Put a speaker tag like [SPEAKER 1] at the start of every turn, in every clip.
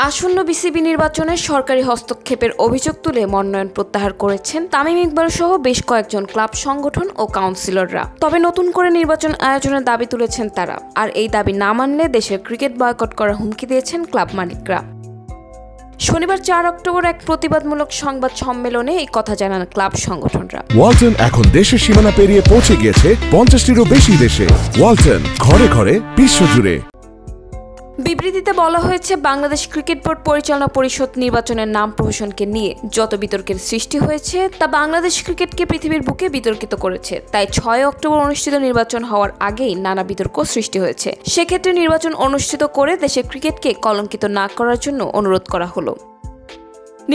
[SPEAKER 1] আসন্ন বিসিবি নির্বাচনে সরকারি হস্তক্ষেপের অভিযোগ তুলে মনোনয়ন প্রত্যাহার করেছেন তামিম ইকবাল সহ বেশ কয়েকজন ক্লাব সংগঠন ও কাউন্সিলররা। তবে নতুন করে নির্বাচন আয়োজনের দাবি তুলেছেন তারা, আর এই দাবি না মানলে দেশের ক্রিকেট বয়কট করার হুমকি দিয়েছেন ক্লাব মালিকরা। শনিবার 4 অক্টোবর এক প্রতিবাদমূলক সংবাদ সম্মেলনে এই কথা জানান ক্লাব সংগঠনরা।
[SPEAKER 2] ওয়ালটন এখন দেশের সীমানা পেরিয়ে পৌঁছে গিয়েছে 50টিরও বেশি দেশে। ওয়ালটন, ঘরে ঘরে, বিশ্বজুড়ে।
[SPEAKER 1] বিবৃতিতে বলা হয়েছে, বাংলাদেশ ক্রিকেট বোর্ড পরিচালনা পরিষদ নির্বাচনের নাম প্রহসনকে নিয়ে যত বিতর্কের সৃষ্টি হয়েছে তা বাংলাদেশ ক্রিকেটকে পৃথিবীর বুকে বিতর্কিত করেছে। তাই 6 অক্টোবর অনুষ্ঠিত নির্বাচন হওয়ার আগেই নানা বিতর্ক সৃষ্টি হয়েছে। সেক্ষেত্রে নির্বাচন অনুষ্ঠিত করে দেশের ক্রিকেটকে কলঙ্কিত না করার জন্য অনুরোধ করা হলো।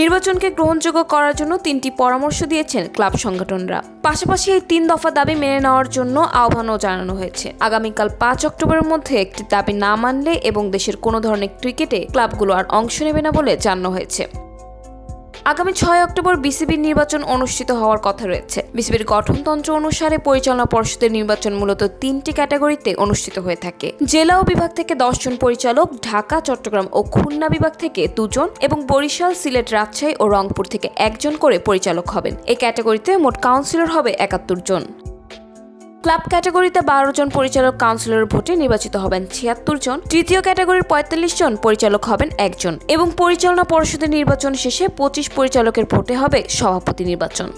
[SPEAKER 1] নির্বাচনকে গ্রহণযোগ্য করার জন্য 3টি পরামর্শ দিয়েছেন ক্লাব সংগঠনরা। পাশাপাশি এই 3 দফা দাবি মেনে নেওয়ার জন্য আহ্বানও জানানো হয়েছে। আগামীকাল 5 অক্টোবরের মধ্যে একটি দাবি না মানলে এবং দেশের কোনো ধরনের ক্রিকেটে ক্লাবগুলো আর অংশ নেবে না বলে জানানো হয়েছে। আগামী 6 অক্টোবর বিসিবির নির্বাচন অনুষ্ঠিত হওয়ার কথা রয়েছে। বিসিবির গঠনতন্ত্র অনুসারে পরিচালনা পর্ষদের নির্বাচন মূলত 3টি ক্যাটাগরিতে অনুষ্ঠিত হয়ে থাকে। জেলা ও বিভাগ থেকে 10 জন পরিচালক, ঢাকা, চট্টগ্রাম ও খুলনা বিভাগ থেকে 2 জন এবং বরিশাল, সিলেট, রাজশাহী ও রংপুর থেকে 1 জন করে পরিচালক হবেন। এই ক্যাটাগরিতে মোট কাউন্সিলর হবে 71 জন। ক্লাব ক্যাটাগরিতে 12 জন পরিচালক কাউন্সিলর ভোটে নির্বাচিত হবেন 76 জন। তৃতীয় ক্যাটাগরির 45 জন পরিচালক হবেন 1 জন এবং পরিচালনা পর্ষদের নির্বাচন শেষে 25 পরিচালকের ভোটে হবে সভাপতি নির্বাচন।